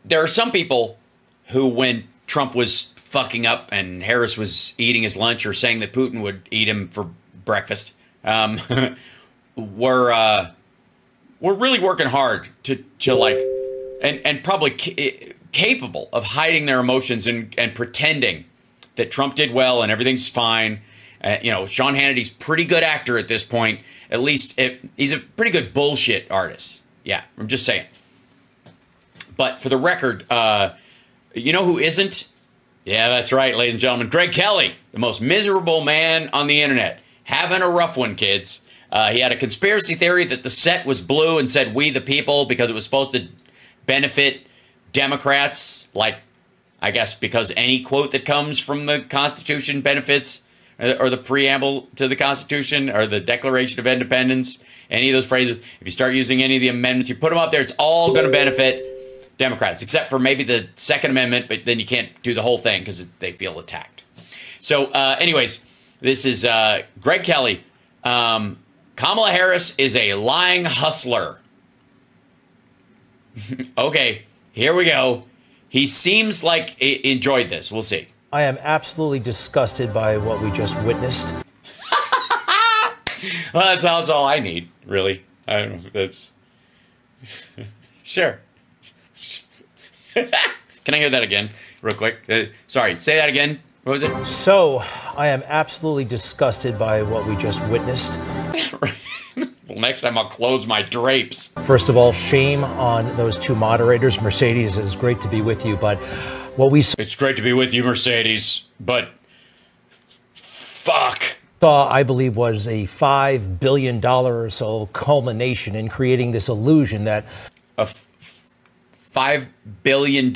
there are some people who, when Trump was fucking up and Harris was eating his lunch or saying that Putin would eat him for breakfast, were really working hard to like, and probably capable of hiding their emotions and pretending that Trump did well and everything's fine. You know, Sean Hannity's pretty good actor at this point. At least he's a pretty good bullshit artist. Yeah, I'm just saying. But for the record, you know who isn't? Yeah, that's right, ladies and gentlemen. Greg Kelly, the most miserable man on the internet. Having a rough one, kids. He had a conspiracy theory that the set was blue and said "We the People" because it was supposed to benefit Democrats. Like, I guess because any quote that comes from the Constitution benefits, or the preamble to the Constitution, or the Declaration of Independence, any of those phrases. If you start using any of the amendments, you put them up there, it's all going to benefit Democrats, except for maybe the Second Amendment, but then you can't do the whole thing because they feel attacked. So anyways, this is Greg Kelly. Kamala Harris is a lying hustler. Okay, here we go. He seems like he enjoyed this. We'll see. I am absolutely disgusted by what we just witnessed. Well, that's all I need, really. I don't know if that's... Sure. Can I hear that again, real quick? Sorry, say that again. What was it? So, I am absolutely disgusted by what we just witnessed. Well, next time I'll close my drapes. First of all, shame on those two moderators. Mercedes, it's great to be with you, but what we saw... It's great to be with you, Mercedes, but... Fuck. ...saw, I believe, was a $5 billion or so culmination in creating this illusion that... $5 billion?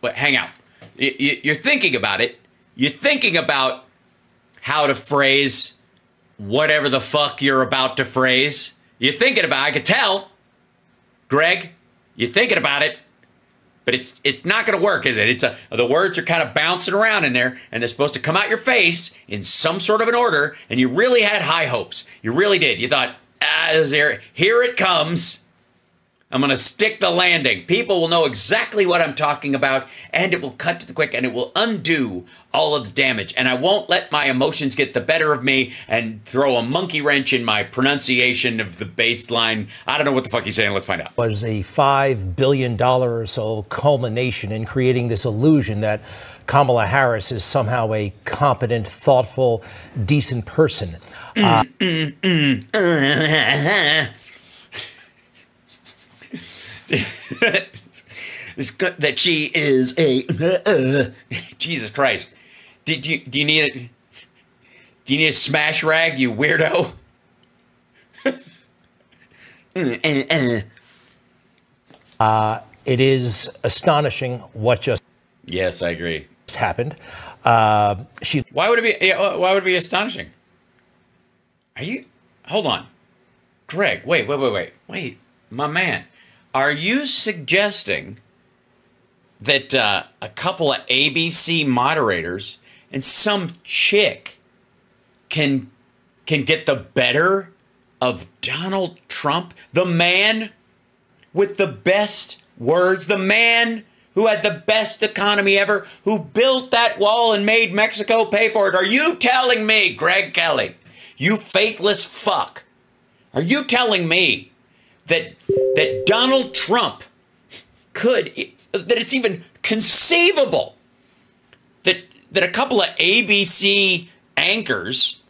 But hang out. You're thinking about it. You're thinking about how to phrase whatever the fuck you're about to phrase. You're thinking about it. I could tell. Greg, you're thinking about it. But it's not going to work, is it? The words are kind of bouncing around in there, and they're supposed to come out your face in some sort of an order, and you really had high hopes. You really did. You thought, here it comes. I'm going to stick the landing. People will know exactly what I'm talking about, and it will cut to the quick, and it will undo all of the damage. And I won't let my emotions get the better of me and throw a monkey wrench in my pronunciation of the baseline. I don't know what the fuck he's saying. Let's find out. Was a $5 billion or so culmination in creating this illusion that Kamala Harris is somehow a competent, thoughtful, decent person. That she is a Jesus Christ. Do you need a smash rag, you weirdo? It is astonishing what just Yes, I agree. happened. Why would it be astonishing? Hold on. Greg, wait, my man. Are you suggesting that a couple of ABC moderators and some chick can get the better of Donald Trump, the man with the best words, the man who had the best economy ever, who built that wall and made Mexico pay for it? Are you telling me, Greg Kelly, you faithless fuck, are you telling me that Donald Trump that it's even conceivable that a couple of ABC anchors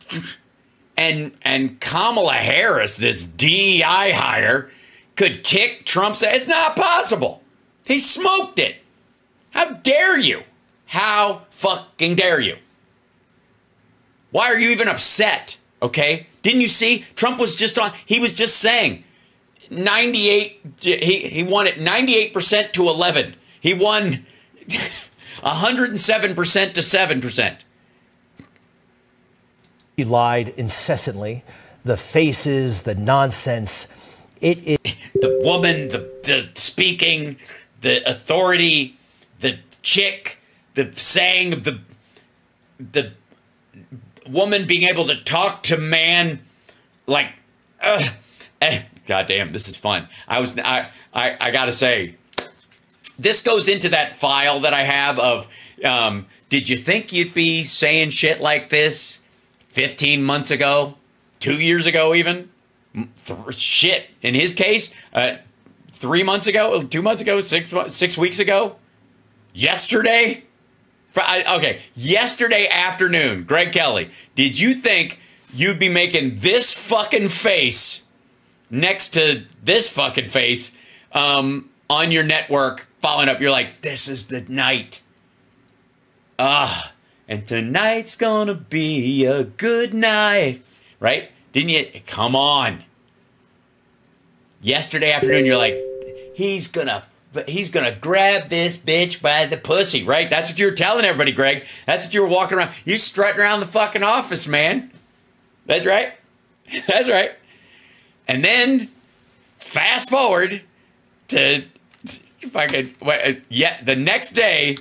and Kamala Harris, this DEI hire, could kick Trump's ass? It's not possible. He smoked it. How dare you? How fucking dare you? Why are you even upset? Okay? Didn't you see? Trump was just on, he was just saying 98, he won it 98% to 11. He won 107% to 7%. He lied incessantly. The faces, the nonsense. The woman, the speaking, the authority, the chick, the saying of the woman being able to talk to man like, Goddamn, this is fun. I gotta say, this goes into that file that I have of, did you think you'd be saying shit like this 15 months ago, 2 years ago even? Shit, in his case, 3 months ago, 2 months ago, 6 weeks ago, yesterday? Okay, yesterday afternoon, Greg Kelly, did you think you'd be making this fucking face next to this fucking face on your network following up? You're like, this is the night. And tonight's gonna be a good night. Right? Didn't you? Come on. Yesterday afternoon, you're like, he's gonna grab this bitch by the pussy, right? That's what you were telling everybody, Greg. That's what you were walking around. You strutting around the fucking office, man. That's right. That's right. And then, fast forward to fucking, the next day,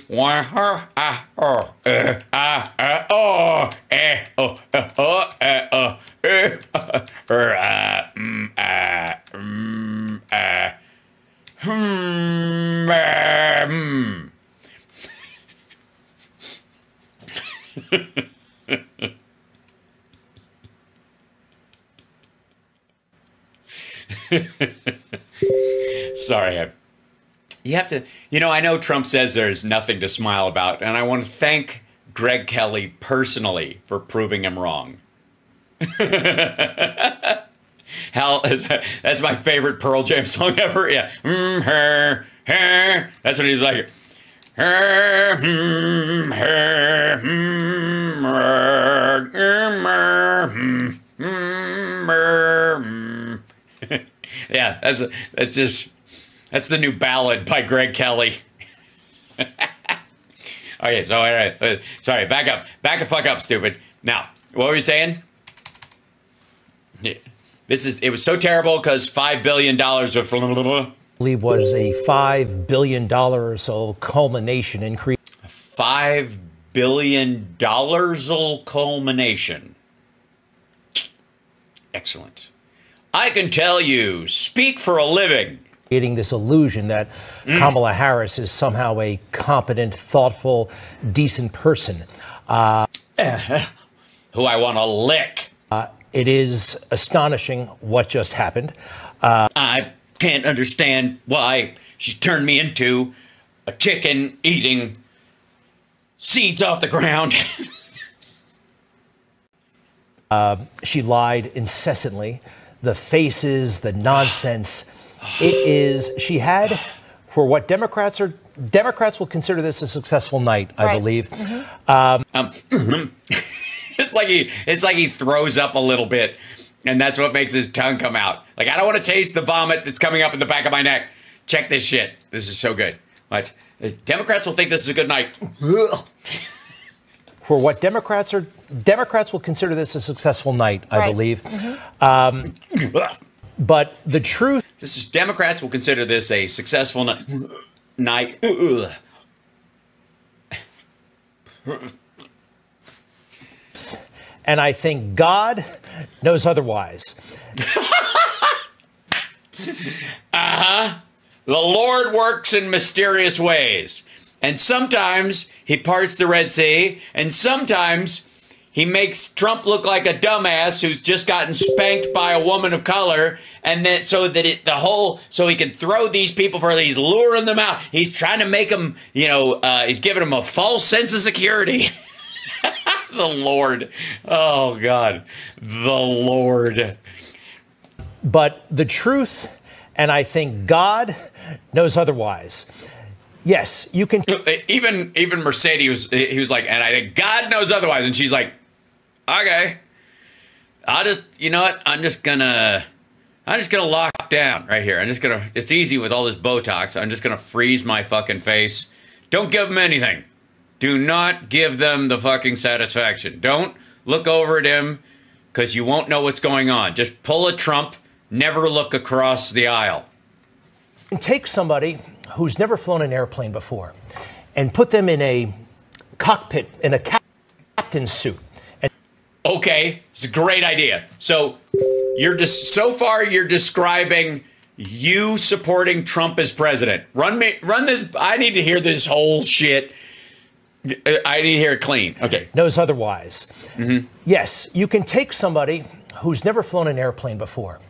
sorry, you have to, I know Trump says there's nothing to smile about, and I want to thank Greg Kelly personally for proving him wrong. Hell, that's my favorite Pearl Jam song ever. Yeah. That's what he's like. Yeah, that's the new ballad by Greg Kelly. Okay, so all right, sorry, back the fuck up, stupid. Now, what were you saying? Yeah. It was so terrible because $5 billion of I believe was a $5 billion or so culmination increase. $5 billion culmination. Excellent. I can tell you, speak for a living. Creating this illusion that Kamala Harris is somehow a competent, thoughtful, decent person. Who I want to lick. It is astonishing what just happened. I can't understand why she's turned me into a chicken eating seeds off the ground. She lied incessantly. The faces, the nonsense. She had, for what Democrats will consider this a successful night, I believe. It's like he throws up a little bit, and that's what makes his tongue come out. Like, I don't want to taste the vomit that's coming up in the back of my neck. Check this shit. This is so good. Watch. Democrats will think this is a good night. For what Democrats will consider this a successful night, I believe. But the truth... Democrats will consider this a successful night. And I think God knows otherwise. The Lord works in mysterious ways. And sometimes he parts the Red Sea, and sometimes he makes Trump look like a dumbass who's just gotten spanked by a woman of color, and then so he can throw these people he's luring them out. He's trying to make them, he's giving them a false sense of security. The Lord. Oh, God. The Lord. But the truth, and I think God knows otherwise. Yes, you can. Even Mercedes he was like, and I think God knows otherwise. And she's like, okay, I'm just gonna lock down right here. It's easy with all this Botox. I'm just gonna freeze my fucking face. Don't give them anything. Do not give them the fucking satisfaction. Don't look over at him because you won't know what's going on. Just pull a Trump, never look across the aisle. You can take somebody who's never flown an airplane before and put them in a cockpit, in a captain's suit. Okay, it's a great idea. So So far you're describing you supporting Trump as president. Run this. I need to hear this whole shit. I need to hear it clean. Okay. Knows otherwise. Yes, you can take somebody who's never flown an airplane before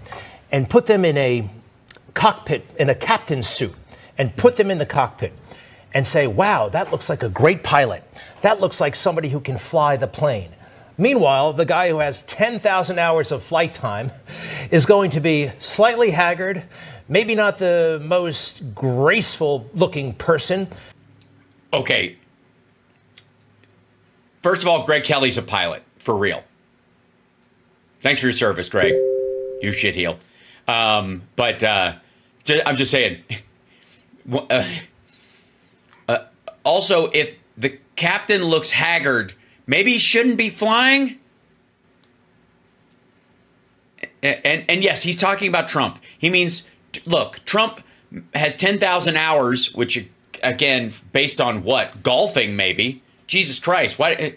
and put them in a cockpit, in a captain's suit, and put them in the cockpit and say, wow, that looks like a great pilot. That looks like somebody who can fly the plane. Meanwhile, the guy who has 10,000 hours of flight time is going to be slightly haggard, maybe not the most graceful looking person. Okay. First of all, Greg Kelly's a pilot, for real. Thanks for your service, Greg. You shitheel. But I'm just saying. Also, if the captain looks haggard, maybe he shouldn't be flying. And yes, he's talking about Trump. He means, look, Trump has 10,000 hours, which, again, based on what? Golfing, maybe. Jesus Christ. Why?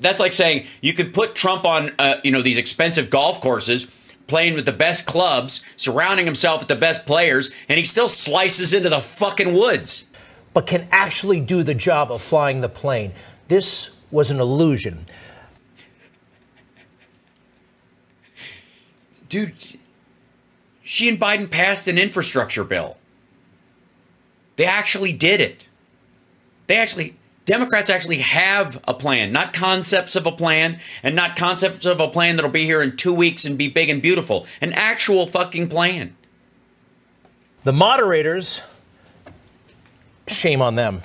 That's like saying you could put Trump on, these expensive golf courses, playing with the best clubs, surrounding himself with the best players, and he still slices into the fucking woods. But can actually do the job of flying the plane. This was an illusion. Dude, she and Biden passed an infrastructure bill. They actually did it. Democrats actually have a plan, not concepts of a plan, and not concepts of a plan that'll be here in 2 weeks and be big and beautiful. An actual fucking plan. The moderators, shame on them.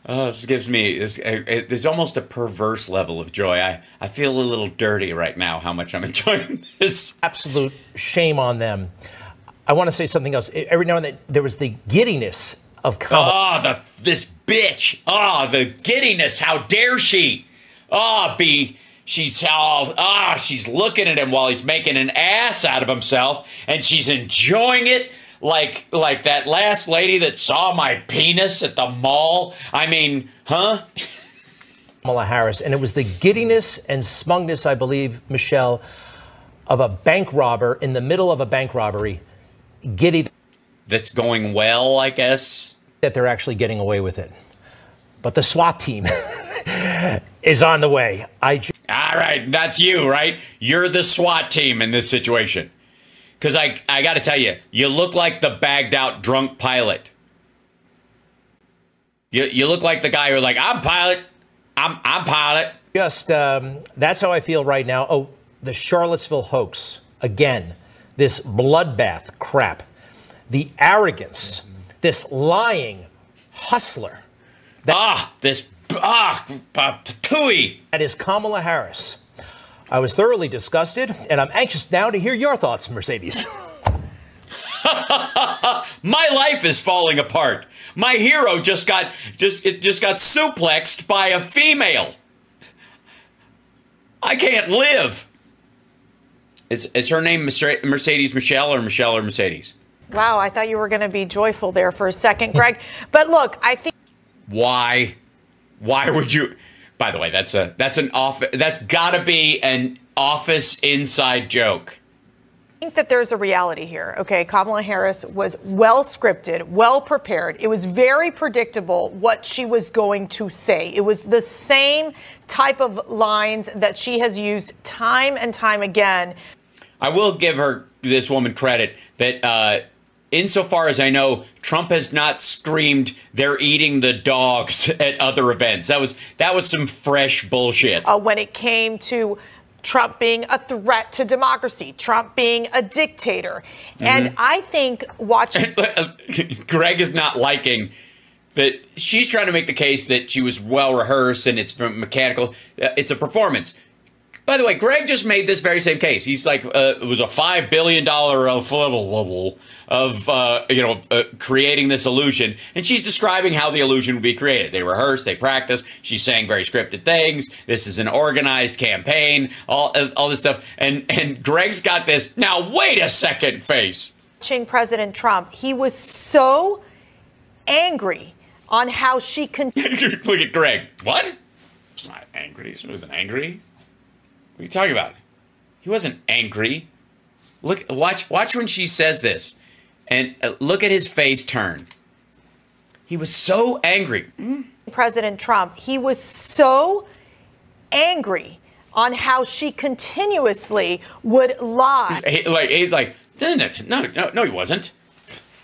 This gives me there's almost a perverse level of joy. I feel a little dirty right now how much I'm enjoying this. Absolute shame on them. I want to say something else. Every now and then there was the giddiness of Kamala. Oh, this bitch. Oh, the giddiness. How dare she? Oh, she's looking at him while he's making an ass out of himself, and she's enjoying it like that last lady that saw my penis at the mall. I mean, huh? Kamala Harris, and it was the giddiness and smugness, I believe, Michelle, of a bank robber in the middle of a bank robbery. Giddy. That's going well, I guess. That they're actually getting away with it. But the SWAT team is on the way. All right, that's you, right? You're the SWAT team in this situation. Because I got to tell you, you look like the bagged out drunk pilot. You look like the guy who's like, I'm pilot. I'm pilot. Just, that's how I feel right now. Oh, the Charlottesville hoax. Again, this bloodbath crap. The arrogance. This lying hustler. Patooey. That is Kamala Harris. I was thoroughly disgusted, and I'm anxious now to hear your thoughts, Mercedes. My life is falling apart. My hero just got suplexed by a female. I can't live. Is her name Mercedes Michelle or Mercedes? Wow, I thought you were going to be joyful there for a second, Greg. But look, I think. Why would you? By the way, that's gotta be an office inside joke. I think that there's a reality here. Okay, Kamala Harris was well scripted, well prepared. It was very predictable what she was going to say. It was the same type of lines that she has used time and time again. I will give this woman credit that insofar as I know, Trump has not screamed, "They're eating the dogs" at other events. That was some fresh bullshit. When it came to Trump being a threat to democracy, Trump being a dictator. And I think watching... Greg is not liking that she's trying to make the case that she was well-rehearsed and it's mechanical. It's a performance. By the way, Greg just made this very same case. He's like, it was a $5 billion level of creating this illusion. And she's describing how the illusion would be created. They rehearsed, they practiced. She's saying very scripted things. This is an organized campaign, all this stuff. And Greg's got this, now wait a second face. Watching President Trump, he was so angry on how she Look at Greg. What? He's not angry. He wasn't angry. What are you talking about? He wasn't angry. Look, watch when she says this, and look at his face turn. He was so angry. President Trump, he was so angry on how she continuously would lie. He's like, no, he wasn't.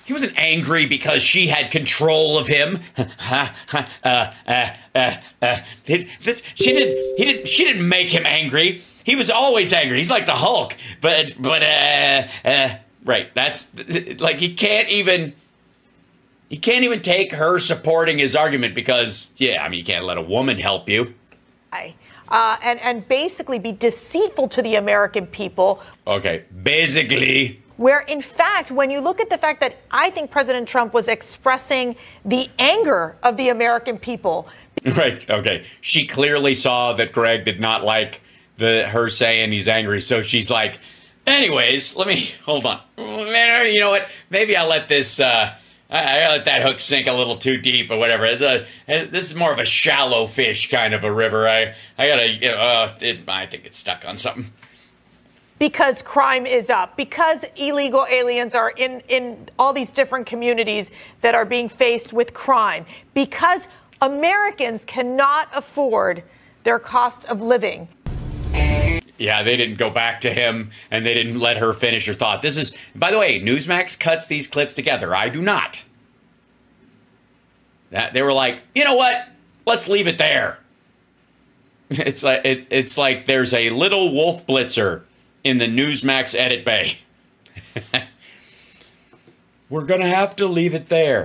He wasn't angry because she had control of him. She didn't make him angry. He was always angry. He's like the Hulk. But right. That's like he can't even take her supporting his argument because you can't let a woman help you. And basically be deceitful to the American people. Okay, basically. Where, in fact, when you look at the fact that I think President Trump was expressing the anger of the American people. Right, okay. She clearly saw that Greg did not like her saying he's angry, so she's like, anyways, hold on. Man, you know what? Maybe I'll let this, I let that hook sink a little too deep or whatever. This is more of a shallow fish kind of a river. I think it's stuck on something. Because crime is up, because illegal aliens are in all these different communities that are being faced with crime, because Americans cannot afford their cost of living. Yeah, they didn't go back to him, and they didn't let her finish her thought. This is, by the way, Newsmax cuts these clips together. I do not. They were like, you know what? Let's leave it there. It's like there's a little wolf blitzer in the Newsmax edit bay. We're going to have to leave it there.